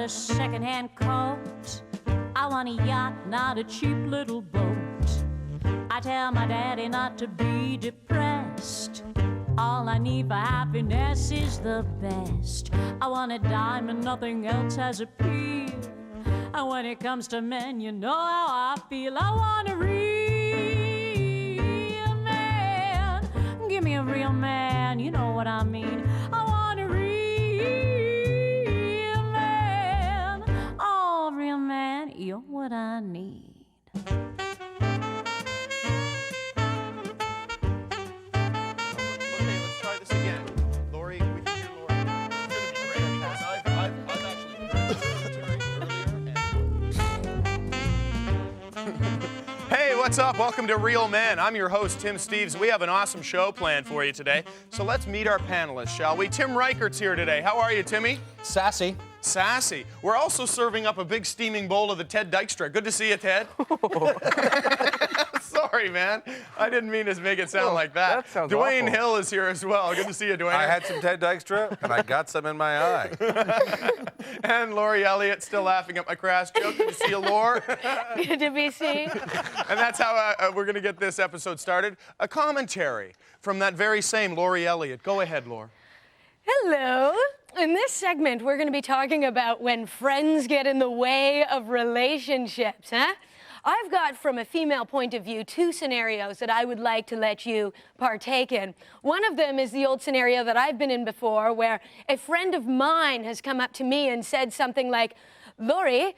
a second-hand coat. I want a yacht, not a cheap little boat. I tell my daddy not to be depressed. All I need for happiness is the best. I want a diamond, nothing else has appeal. And when it comes to men, you know how I feel. I want a real man. Give me a real man, you know what I mean. I want a real man. Oh, real man, you're what I need. Laurie, we can hear Laurie. It's going to be great because I've actually heard this earlier. Hey, what's up? Welcome to Real Men. I'm your host, Tim Steeves. We have an awesome show planned for you today. So let's meet our panelists, shall we? Tim Reichert's here today. How are you, Timmy? Sassy. Sassy. We're also serving up a big steaming bowl of the Ted Dykstra. Good to see you, Ted. Sorry, man. I didn't mean to make it sound like that. That sounds Dwayne awful. Hill is here as well. Good to see you, Dwayne. I had some Ted Dykstra, and I got some in my eye. And Laurie Elliott still laughing at my crass joke. Good to see you, Laure. Good to be seen. And that's how we're going to get this episode started. A commentary from that very same Laurie Elliott. Go ahead, Laure. Hello. In this segment, we're going to be talking about when friends get in the way of relationships, huh? I've got, from a female point of view, two scenarios that I would like to let you partake in. One of them is the old scenario that I've been in before, where a friend of mine has come up to me and said something like, Laurie,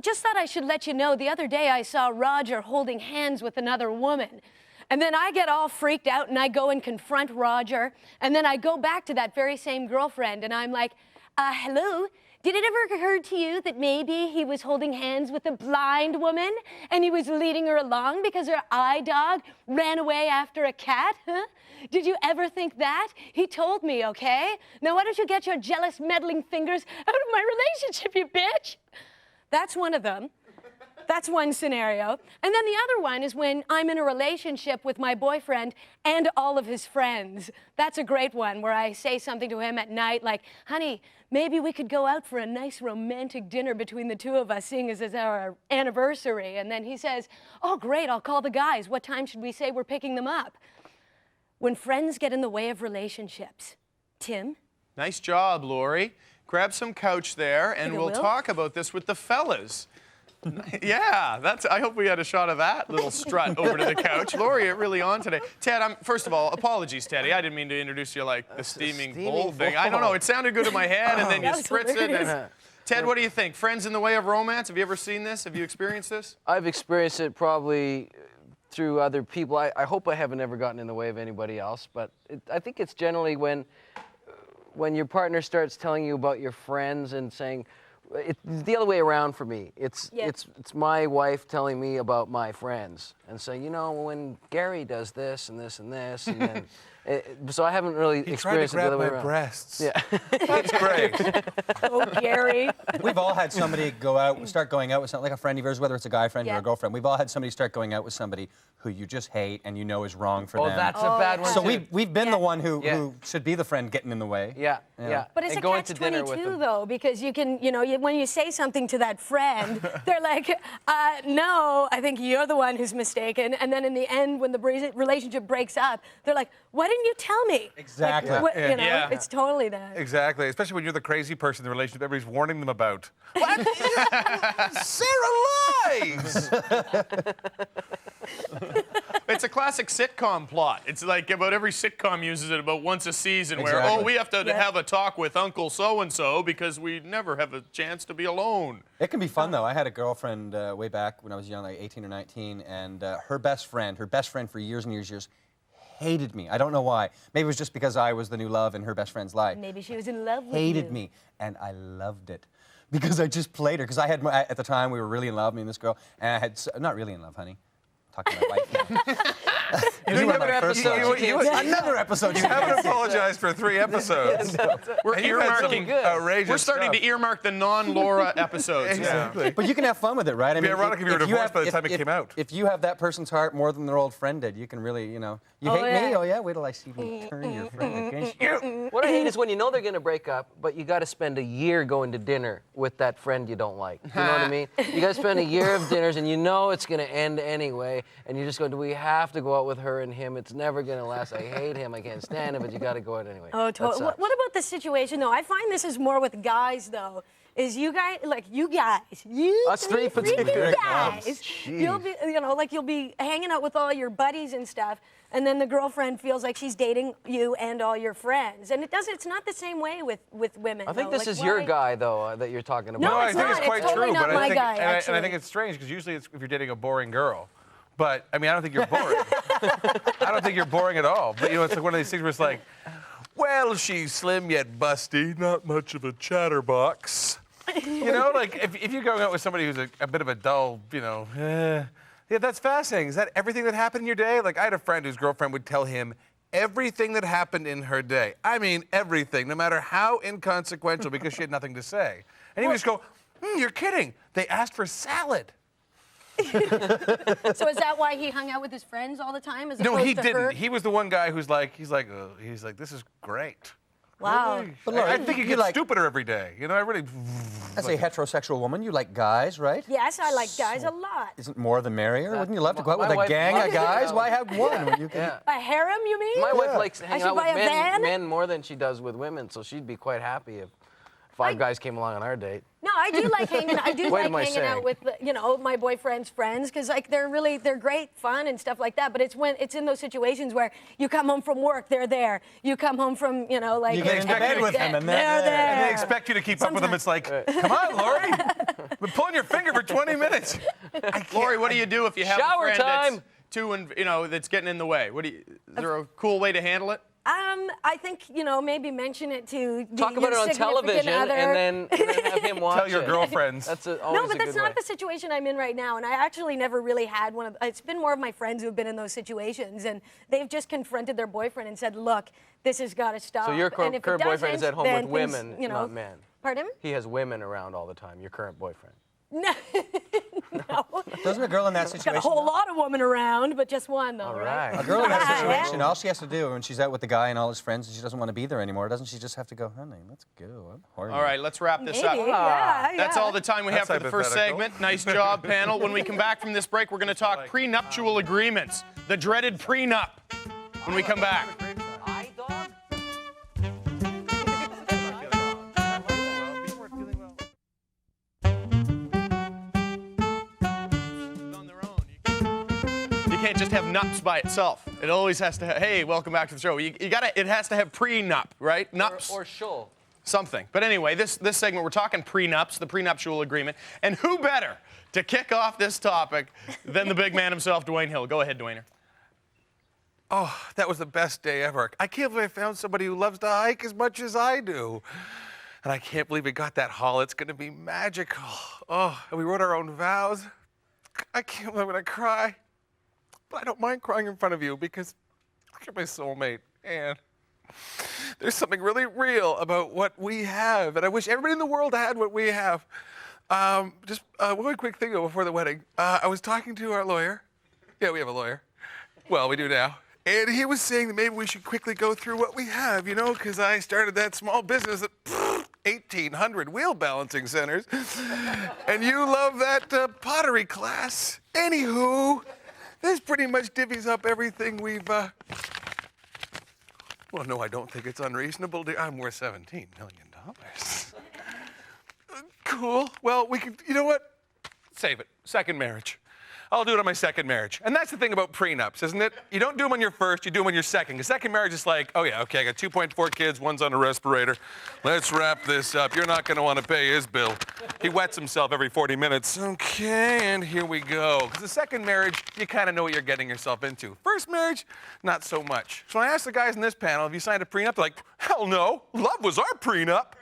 just thought I should let you know, the other day I saw Roger holding hands with another woman. And then I get all freaked out and I go and confront Roger. And then I go back to that very same girlfriend and I'm like, hello? Did it ever occur to you that maybe he was holding hands with a blind woman and he was leading her along because her eye dog ran away after a cat? Huh? Did you ever think that? He told me, okay? Now why don't you get your jealous, meddling fingers out of my relationship, you bitch? That's one of them. That's one scenario. And then the other one is when I'm in a relationship with my boyfriend and all of his friends. That's a great one where I say something to him at night like, honey, maybe we could go out for a nice romantic dinner between the two of us, seeing as it's our anniversary. And then he says, oh, great, I'll call the guys. What time should we say we're picking them up? When friends get in the way of relationships. Tim? Nice job, Laurie. Grab some couch there, and we'll talk about this with the fellas. Yeah, I hope we had a shot of that little strut over to the couch. Laurie, you're really on today. Ted, first of all, apologies, Teddy. I didn't mean to introduce you like the steaming bowl thing. I don't know. It sounded good in my head, and then you spritz it. And... Ted, what do you think? Friends in the way of romance? Have you ever seen this? Have you experienced this? I've experienced it probably through other people. I hope I haven't ever gotten in the way of anybody else, but I think it's generally when your partner starts telling you about your friends and saying, it's the other way around for me. It's my wife telling me about my friends and saying, you know, when Gary does this and this and this, and then, so I haven't really experienced it the other way around. Breasts. Yeah, that's great. Oh, Gary. We've all had somebody start going out with something, like a friend of yours, whether it's a guy friend or a girlfriend. We've all had somebody start going out with somebody who you just hate and you know is wrong for them. Oh, that's a bad one. So too. we've been the one who should be the friend getting in the way. Yeah. But it's and a going to dinner with catch-22 them. though, because you can, you know, when you say something to that friend, they're like, no, I think you're the one who's mistaken. And then in the end, when the relationship breaks up, they're like, why didn't you tell me? Exactly. Like, you know, it's totally that. Exactly, especially when you're the crazy person in the relationship everybody's warning them about. What? Sarah lies! It's a classic sitcom plot. It's like about every sitcom uses it about once a season where, oh, we have to have a talk with Uncle So-and-so because we never have a chance to be alone. It can be fun, though. I had a girlfriend way back when I was young, like 18 or 19, and her best friend for years and years, hated me. I don't know why. Maybe it was just because I was the new love in her best friend's life. Maybe she was in love with you. Hated me, and I loved it. Because I just played her. Because I had, at the time, we were really in love, me and this girl, and I had, not really in love, honey. Talking to my wife now. Another episode. You haven't apologized for 3 episodes. We're earmarking outrageous We're starting to earmark the non-Laura episodes. Exactly. But you can have fun with it, right? I It'd be ironic if you were divorced by the time it came out. If you have that person's heart more than their old friend did, you can really, you hate me? Oh, yeah? Wait till I see me turn your friend against you. What I hate is when you know they're going to break up, but you got to spend a year going to dinner with that friend you don't like. You know what I mean? You got to spend a year of dinners, and you know it's going to end anyway, and you're just going, do we have to go out with her and him? It's never going to last. I hate him. I can't stand him, but you got to go out anyway. Oh, totally. What about the situation, though? I find this is more with guys, though. Is you guys, Us three particular guys, you'll be, you'll be hanging out with all your buddies and stuff, and then the girlfriend feels like she's dating you and all your friends, and it's not the same way with women. I think this is your guy, though, that you're talking about. No, I it's think not. it's quite It's totally true, not but my I think, guy, and I actually. think it's strange because usually it's if you're dating a boring girl. But I mean, I don't think you're boring. I don't think you're boring at all. But it's like one of these things where it's like, well, she's slim yet busty, not much of a chatterbox. Like if you're going out with somebody who's a bit of a dull, yeah, that's fascinating. Is that everything that happened in your day? Like I had a friend whose girlfriend would tell him everything that happened in her day. I mean, everything, no matter how inconsequential, because she had nothing to say. And he would just go, you're kidding. They asked for salad. So is that why he hung out with his friends all the time? No, he to didn't. her? He was the one guy he's like, this is great. Wow. Really? But Laurie, I think you get stupider every day. I really. As a heterosexual woman, you like guys, right? Yes, I like guys a lot. Isn't more the merrier? Wouldn't you love to go out with my a wife- gang of guys? Why have one when you can? Yeah. A harem, you mean? My wife likes hanging should out with buy a van? men more than she does with women, so she'd be quite happy if 5 guys came along on our date. No, I do like hanging. I do What like am I hanging out saying? with my boyfriend's friends because they're great fun and stuff like that. But it's in those situations where you come home from work, they're there. You come home from You get into bed with them, and they're there. And they expect you to keep up with them. It's like, come on, Laurie. Been pulling your finger for 20 minutes. Laurie, what do you do if you have Shower a friend time. that's getting in the way? Is there a cool way to handle it? I think maybe mention it to Talk about it on television and then have him watch Tell your it. girlfriends. That's always No, but a that's good not way. the situation I'm in right now. And I actually never really had one of. It's been more of my friends who have been in those situations, and they've just confronted their boyfriend and said, "Look, this has got to stop." So your And if it current boyfriend is doesn't, at home then with things, women, not men. Pardon? He has women around all the time, your current boyfriend. No. No. Doesn't a girl in that Got a situation? whole lot of women around, but just one, though, All right? right. A girl in that Yeah. situation, all she has to do when she's out with the guy and all his friends, and she doesn't want to be there anymore, doesn't she just have to go, honey, let's go. I'm horny. All right, let's wrap this Maybe, up. yeah. That's all the time we have That's for the first hypothetical. segment. Nice job, panel. When we come back from this break, we're going to talk prenuptial agreements, the dreaded prenup. When we come back. I dog? On their own. You can't just have nups by itself. It always has to have, hey, welcome back to the show. You gotta, it has to have prenup, right? Nups. Or shoal. Something. But anyway, this segment, we're talking prenups, the prenuptial agreement. And who better to kick off this topic than the big man himself, Dwayne Hill? Go ahead, Dwayne. Oh, that was the best day ever. I can't believe I found somebody who loves to hike as much as I do. And I can't believe we got that haul. It's going to be magical. Oh, and we wrote our own vows. I can't believe I'm going to cry. But I don't mind crying in front of you because you're my soulmate. And there's something really real about what we have. And I wish everybody in the world had what we have. Just one quick thing before the wedding. I was talking to our lawyer. Yeah, we have a lawyer. Well, we do now. And he was saying that maybe we should quickly go through what we have, because I started that small business at 1,800 wheel balancing centers. And you love that pottery class. Anywho, this pretty much divvies up everything we've, Well, no, I don't think it's unreasonable. I'm worth $17 million. Cool. Well, we could, you know what? Save it. Second marriage. I'll do it on my second marriage. And that's the thing about prenups, isn't it? You don't do them on your first, you do them on your second. Because second marriage is like, oh yeah, okay, I got 2.4 kids, one's on a respirator. Let's wrap this up. You're not going to want to pay his bill. He wets himself every 40 minutes. Okay, and here we go. Because the second marriage, you kind of know what you're getting yourself into. First marriage, not so much. So when I asked the guys in this panel, have you signed a prenup? They're like, hell no. Love was our prenup.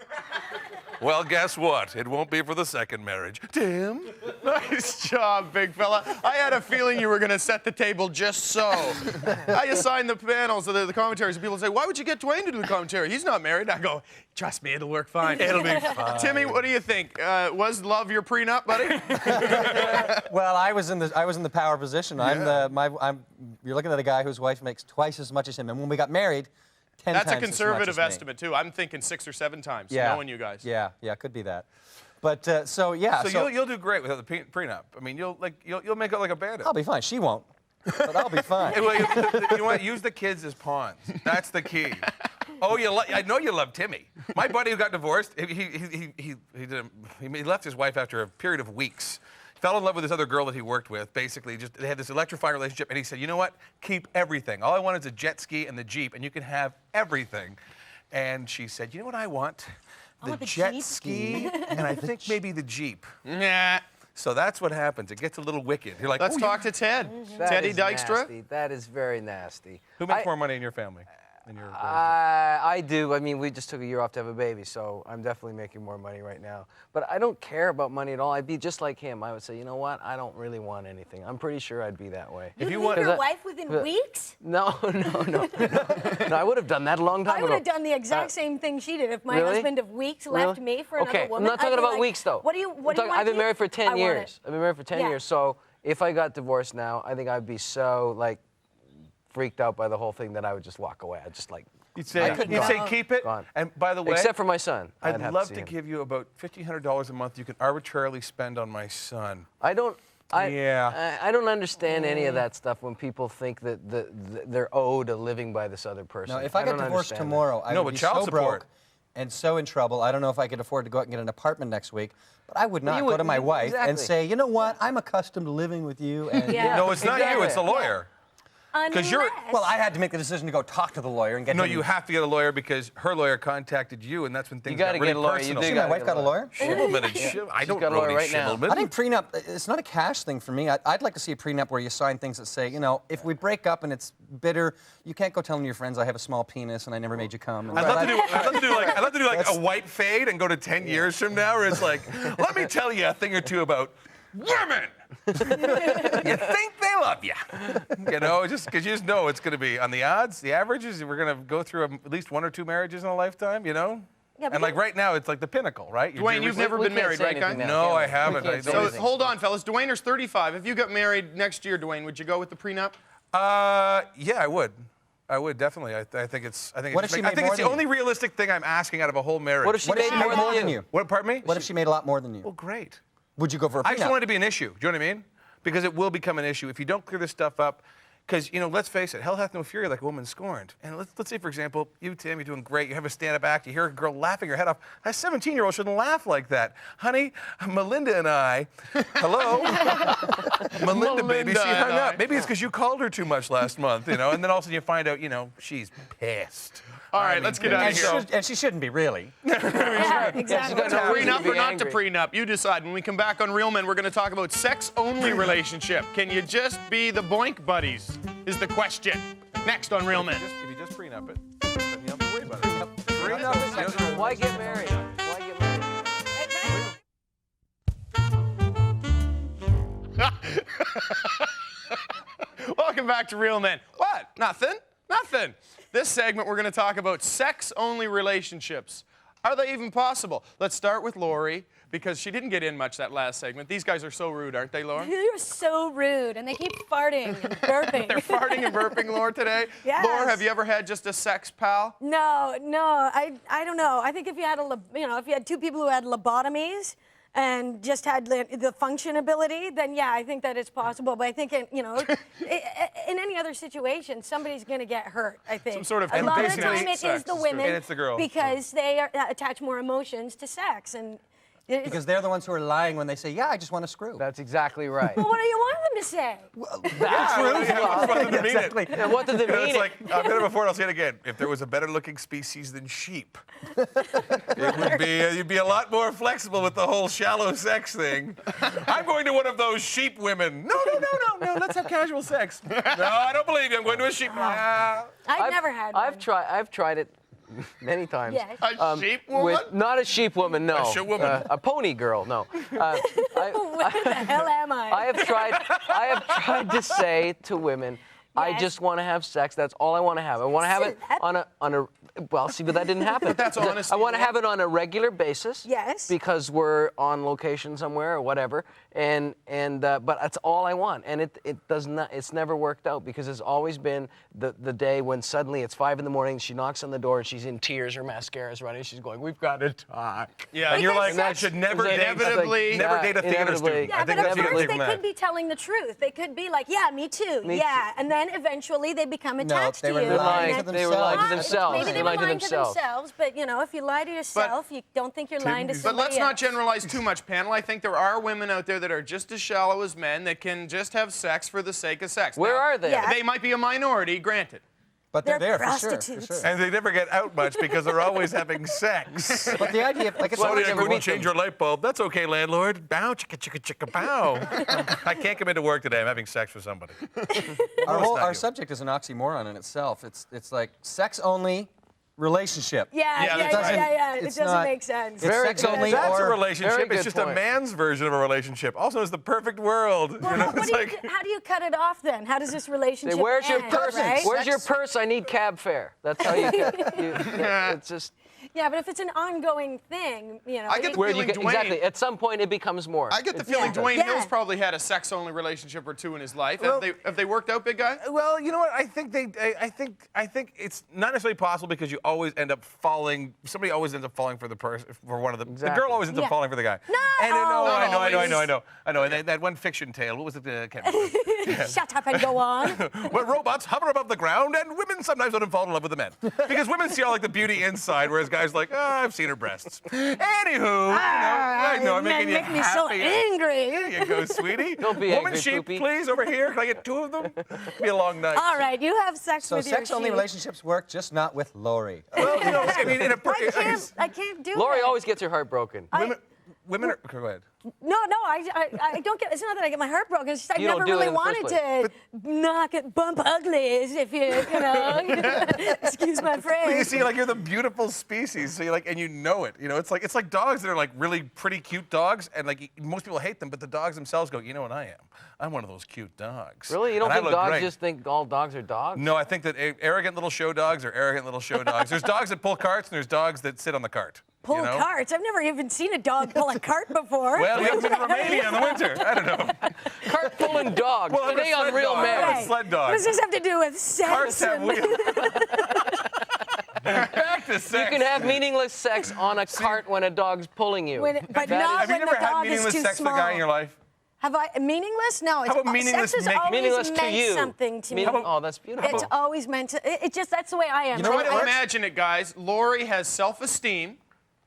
Well, guess what? It won't be for the second marriage. Tim? Nice job, big fella. I had a feeling you were going to set the table just so. I assign the panels, the commentaries, and people say, why would you get Dwayne to do the commentary? He's not married. I go, trust me, it'll work fine. It'll be fine. Timmy, what do you think? Was love your prenup, buddy? Well, I was in the power position. You're looking at a guy whose wife makes twice as much as him, and when we got married, 10 That's times a as much conservative as me. estimate, too. I'm thinking 6 or 7 times, Yeah. knowing you guys. Yeah, could be that. But so you'll do great without the prenup. I mean, you'll make out like a bandit. I'll be fine. She won't, but I'll be fine. Well, you want to use the kids as pawns. That's the key. Oh, I know you love Timmy. My buddy who got divorced, he left his wife after a period of weeks. Fell in love with this other girl that he worked with. Basically, they had this electrifying relationship, and he said, "You know what? Keep everything. All I want is a jet ski and the Jeep, and you can have everything." And she said, "You know what I want? The jet ski, and I think maybe the Jeep." Nah. So that's what happens. It gets a little wicked. You're like, Let's talk to Ted. That Teddy is Dykstra. nasty. That is very nasty. Who makes more money in your family? In your I do. I mean, we just took a year off to have a baby, so I'm definitely making more money right now. But I don't care about money at all. I'd be just like him. I would say, you know what? I don't really want anything. I'm pretty sure I'd be that way. You'd leave your wife within weeks? No. No, I would have done that a long time ago. I would have done the exact same thing she did if my husband of weeks left me for another woman. I'm not talking about weeks, though. What do you want? I've been married for 10 years. I've been married for 10 Yeah. years. So if I got divorced now, I think I'd be so, freaked out by the whole thing that I would just walk away. I'd just You'd say keep it. Gone. And by the way, except for my son. I'd love see to him. give you about $1,500 a month you can arbitrarily spend on my son. I don't understand any of Mm. that stuff when people think that they're owed a living by this other person. No, if I got divorced tomorrow, I would be child so support. broke and so in trouble. I don't know if I could afford to go out and get an apartment next week. But I would not go to my wife and say, you know what? I'm accustomed to living with you. And Yeah. No, it's not you. It's the lawyer. Unless, Well, I had to make the decision to go talk to the lawyer and get No, him. you have to get a lawyer because her lawyer contacted you, and that's when things gotta got really get a lawyer. personal. You See, do my wife got a lawyer. Schimmelman and Schimmelman. I don't got a know lawyer any right now. Schimmelman. I think prenup, it's not a cash thing for me. I'd like to see a prenup where you sign things that say, you know, if we break up and it's bitter, you can't go telling your friends I have a small penis and I never made you come. And I'd love to do like a white fade and go to 10 years from now where it's like, let me tell you a thing or two about women. You think they love you. You know, just because you just know it's going to be on the odds, the averages, we're going to go through at least 1 or 2 marriages in a lifetime, you know? Yeah, and like right now, it's like the pinnacle, right? Dwayne, you've never been married, right, guy? No, I haven't. So hold on, fellas. Dwayne is 35. If you got married next year, Dwayne, would you go with the prenup? Yeah, I would. I would definitely. I think it's. I think What it's. if she I made think more it's the than only realistic thing I'm asking out of a whole marriage. What if she What if made she made more more than than you? you? What? Pardon me? What if she made a lot more than you? Well, great. Would you go for a prenup? I just don't want it to be an issue. Do you know what I mean? Because it will become an issue if you don't clear this stuff up. Because, you know, let's face it, hell hath no fury like a woman scorned. And let's say, for example, you, Tim, you're doing great. You have a stand-up act. You hear a girl laughing her head off. A 17-year-old shouldn't laugh like that. Honey, Melinda and I, hello? Melinda, baby, she hung up. Maybe it's because you called her too much last month, you know, and then all of a sudden you find out, you know, she's pissed. All right, let's get out of here. And she shouldn't be, really. Yeah, exactly. She's got no reason Prenup to be or not to angry. prenup? You decide. When we come back on Real Men, we're going to talk about sex-only relationship. Can you just be the boink buddies? Is the question. Next on Real Men. If you just prenup it, then you don't have to worry about it. Prenup is Why get married? Why get married? Welcome back to Real Men. What? Nothing? Nothing. This segment, we're going to talk about sex-only relationships. Are they even possible? Let's start with Laurie, because she didn't get in much that last segment. These guys are so rude, aren't they, Laurie? You're so rude, and they keep farting and burping. They're farting and burping, Laura, today. Yes. Laura, have you ever had just a sex pal? No, I don't know. I think if you had if you had 2 people who had lobotomies and just had the function ability, then yeah, I think that it's possible. But I think in any other situation, somebody's going to get hurt. I think Some sort of a lot of the basically time it sex is the is women, and it's the girl. because they attach more emotions to sex and. Because they're the ones who are lying when they say, yeah, I just want to screw. That's exactly right. Well, what do you want them to say? That's true. Exactly. And what did they You know, mean? it's like, I've heard it before and I'll say it again. If there was a better-looking species than sheep, it would be, you'd be a lot more flexible with the whole shallow sex thing. I'm going to one of those sheep women. No, let's have casual sex. No, I don't believe you. I'm going to a sheep. I've never had one. I've tried it many times. Yes. A sheep woman? Not a sheep woman, no. A sheep woman. A pony girl, no. Where the hell am I? I have tried to say to women, I Yes. just want to have sex. That's all I want to have. I want to have it on a. Well, see, but that didn't happen. But that's honesty, I want to Laurie. have it on a regular basis. Yes. Because we're on location somewhere or whatever, but that's all I want, and it does not. It's never worked out because it's always been the day when suddenly it's 5 a.m. She knocks on the door and she's in tears. Her mascara's running. She's going, "We've got to talk." Yeah. And you're like, I Because should never date, inevitably- never date a theater inevitably. student. Yeah, I think but that's at what you first take they from could that. be telling the truth. They could be like, yeah, me too, Me yeah. And then eventually they become attached they to were you. lying and to then- They were lying to Ah, themselves. Maybe They they were lied to lying to themselves. themselves, but you know, if you lie to yourself, you don't think you're lying to But somebody But let's not else. generalize too much, panel. I think there are women out there that are just as shallow as men that can just have sex for the sake of sex. Where Now, are they? Yeah. They might be a minority, granted. But they're They're there for sure. prostitutes. And they never get out much because they're always having sex. But the idea, like, it's Sorry, always I never couldn't worked change your light bulb. That's okay, landlord. Bow, chicka, chicka, chicka, bow. I can't come into work today. I'm having sex with somebody. Our you. subject is an oxymoron in itself. It's like sex only relationship. Yeah, that's right. It It's doesn't not- make sense. It's Very sex good. only That's a or Very relationship. good It's just a point. man's version of a relationship. Also, it's the perfect world. Well, You know, what it's do like, how do you cut it off then? How does this relationship Where's your end, purse? right? Where's your purse? I need cab fare. That's how you get. It's just. Yeah, but if it's an ongoing thing, you know. I get the Where feeling you get, Dwayne. exactly. At some point, it becomes more. I get the It's- feeling Yeah. Dwayne Yeah. Hill's probably had a sex-only relationship or two in his life. Well- have they worked out, big guy? well, you know what? I think I think it's not necessarily possible because you always end up falling. Somebody always ends up falling for the person, for one of the. The Exactly. girl always ends up Yeah. falling for the guy. No! And I know, Not I know, I know, I know, I always. know, I know. And that one fiction tale. What was it? I can't remember. Shut up and go on. Where robots hover above the ground and women sometimes don't fall in love with the men. Because women see all like the beauty inside, whereas guys are like, I've seen her breasts. Anywho, I know, I'm making you make me so happy. angry. There you go, sweetie. Don't be Woman angry, sheep, Poopy. please, over here. Can I get 2 of them? Be a long night. All right, you have sex So with your sex-only sheep. relationships work, just not with Laurie. Well, you know, I mean, in a I can't do Laurie it. always gets her heart broken. women are. Go ahead. No, I don't get. It's not that I get my heart broken. It's just I You never don't do it really in the first wanted to knock it, bump uglies, if you know. Excuse my Well, you phrase. see, like you're the beautiful species, so you like, and you know it. You know, it's like dogs that are like really pretty cute dogs, and like most people hate them, but the dogs themselves go, you know what I am? I'm one of those cute dogs. Really? You don't And I think look dogs great. just think all dogs are dogs? No, I think that arrogant little show dogs are arrogant little show dogs. There's dogs that pull carts, and there's dogs that sit on the cart. Pull you know? carts. I've never even seen a dog pull a cart before. Well, you haven't been to Romania in the winter. I don't know. Cart pulling dogs. Well, I'm a Today on sled Real dog. Man. I'm a sled dog. What does this have to do with sex? Carts have wheels. Back to sex. You can have meaningless sex on a cart when a dog's pulling you. But That not Have you when never the had dog is meaningless too sex small. with a guy in your life? Have I meaningless? No. It's, How about meaningless sex has make- always meaningless to meant you. something to me. Oh, that's beautiful. It's always meant to. It just that's the way I am. You know what Try to works? imagine it, guys. Laurie has self-esteem.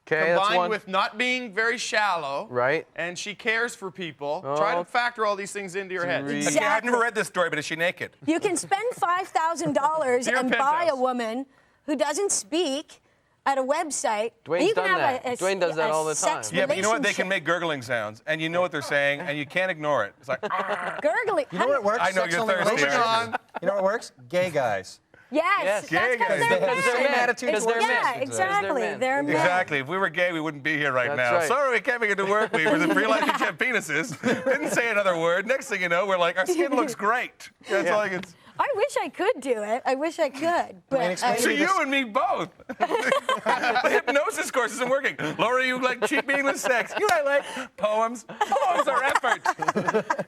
Okay, that's Combined one. with not being very shallow. Right. And she cares for people. Oh. Try to factor all these things into your head. Exactly. Okay, I've never read this story, but is she naked? You can spend $5,000 Dear and buy Penthouse. a woman who doesn't speak at a website. Dwayne's and you can done have that. Dwayne does that all the sex time. Yeah, but you know what? They can relationship. make gurgling sounds, and you know what they're saying, and you can't ignore it. It's like, Gurgling. You know what works? I know you're Sex-only thirsty. relationships? Moving on. You know what works? Gay guys. Yes, Yes. that's Gay because guys. they're They have the same men. attitude It's- towards yeah, sex. exactly. men. They're men. exactly. If we were gay, we wouldn't be here right That's now. right. Sorry, we can't make it to work. We were the pre-licensed have penises. Didn't say another word. Next thing you know, we're like, our skin looks great. That's all I can. I wish I could do it. I wish I could. But Dwayne, explain I- to So me you and me both. The hypnosis course isn't working. Laurie, you like cheap, meaningless sex. You I like poems. Poems are effort.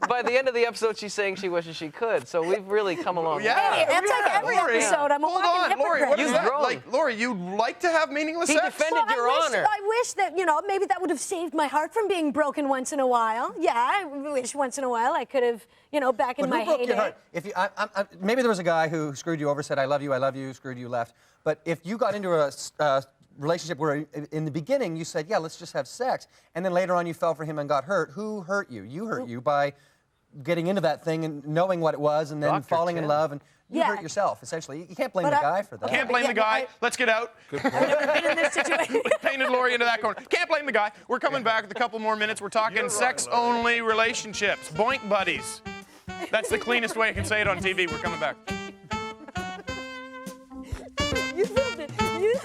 By the end of the episode, she's saying she wishes she could. So we've really come along. Yeah. Hey, that's like every Laurie, episode. I'm a Hold walking on, Laurie. hypocrite. What is You've that? grown. Like, Laurie, you'd like to have meaningless He sex? defended your honor. I wish that, maybe that would have saved my heart from being broken once in a while. Yeah, I wish once in a while I could have, back in But my who broke heyday. your heart? If you, maybe there was a guy who screwed you over, said, I love you, screwed you, left. But if you got into a relationship where in the beginning you said, yeah, let's just have sex, and then later on you fell for him and got hurt, who hurt you? You hurt you by getting into that thing and knowing what it was and then Dr. falling in Tim. love, and you Yeah. hurt yourself, essentially. You can't blame But the I- guy for that. Can't blame the guy. Let's get out. I've never been in this situation. Painted Laurie into that corner. Can't blame the guy. We're coming back with a couple more minutes. We're talking sex-only relationships. Boink buddies. That's the cleanest way I can say it on TV. We're coming back. You filmed it. You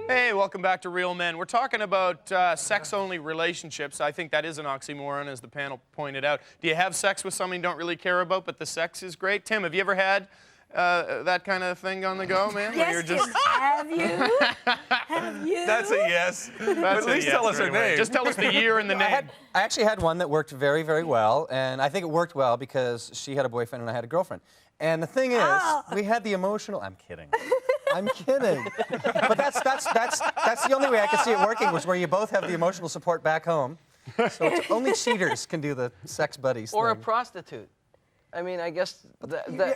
Hey, welcome back to Real Men. We're talking about sex-only relationships. I think that is an oxymoron, as the panel pointed out. Do you have sex with someone you don't really care about, but the sex is great? Tim, have you ever had that kind of thing on the go, man? Yes, Where you're just... have you? Have you? That's a yes. That's At least tell us her anyway. name. Just tell us the year and the name. I actually had one that worked very, very well, and I think it worked well because she had a boyfriend and I had a girlfriend. And the thing is, we had the emotional. I'm kidding. I'm kidding. But that's the only way I could see it working was where you both have the emotional support back home. So only cheaters can do the sex buddies Or a thing. prostitute. I mean, I guess.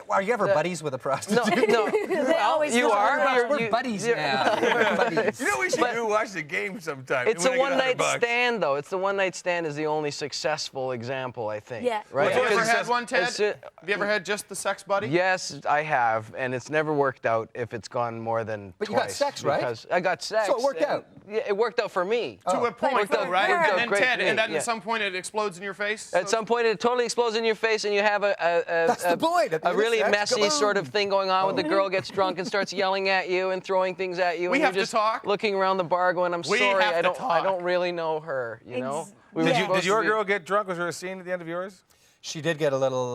Are you ever buddies with a prostitute? No. They always You are. We're buddies now. We're buddies. You know we should do watch the game sometime. It's a one-night stand, though. It's the one-night stand is the only successful example, I think. Yeah. Right? Have you ever Because had one, Ted? it's, Have you ever had just the sex buddy? Yes, I have, and it's never worked out if it's gone more than But you twice. got sex, right? Because I got sex. So it worked and- out? Yeah, it worked out for me. To a point, Worked though, out- right? worked out And then great Ted, for me, and then yeah. at some point it explodes in your face? At some point, it totally explodes in your face, and you have That's the point. At the a end of really sex, messy kaboom. sort of thing going on. With the girl gets drunk and starts yelling at you and throwing things at you. We and have to you're just talk. looking around the bar, going, "I'm We sorry, have I to don't talk. really know her." You know. We were Did supposed Did your to be- girl get drunk? Was there a scene at the end of yours? She did get a little.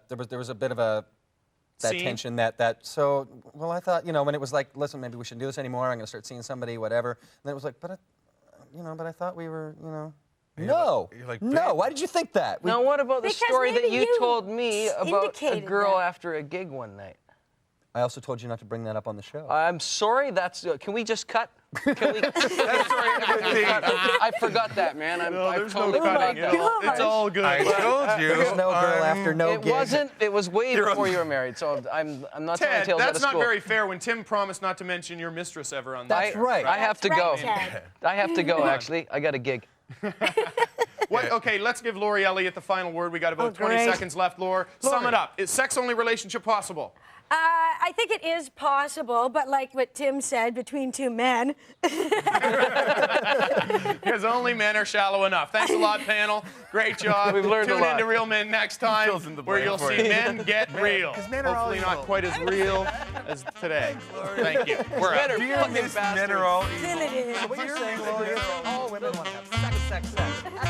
There was a bit of that Scene? tension. So well, I thought when it was like, listen, maybe we shouldn't do this anymore. I'm going to start seeing somebody, whatever. And then it was like, but I thought we were, No. you're like, no. babe. Why did you think that? Now, what about the Because story that maybe you you told me about a indicated girl that. after a gig one night? I also told you not to bring that up on the show. I'm sorry. Can we just cut? Can we? I forgot that, man. I There's totally no forgot cutting. that. It's all good. I told you. There's no girl after no It gig. wasn't. It was way before you were married. So I'm not telling Ted, tales out that's of not school. very fair when Tim promised not to mention your mistress ever on That's that. right. I have to That's go. right, Ted. I have to go. Actually, I got a gig. Okay, let's give Laurie Elliott the final word. We got about 20 great. seconds left, Laura. Sum it up. Is sex-only relationship possible? I think it is possible, but like what Tim said, between two men. Because only men are shallow enough. Thanks a lot, panel. Great job. We've learned a Tune lot. into Real Men next time, fills in the where blank you'll for see you. men get real. men are Hopefully all not evil. quite as real as today. Thank you. We're out. Better fucking Men are all evil. Still it is. What you're saying, Laurie, is that all women want to have sex, sex, sex.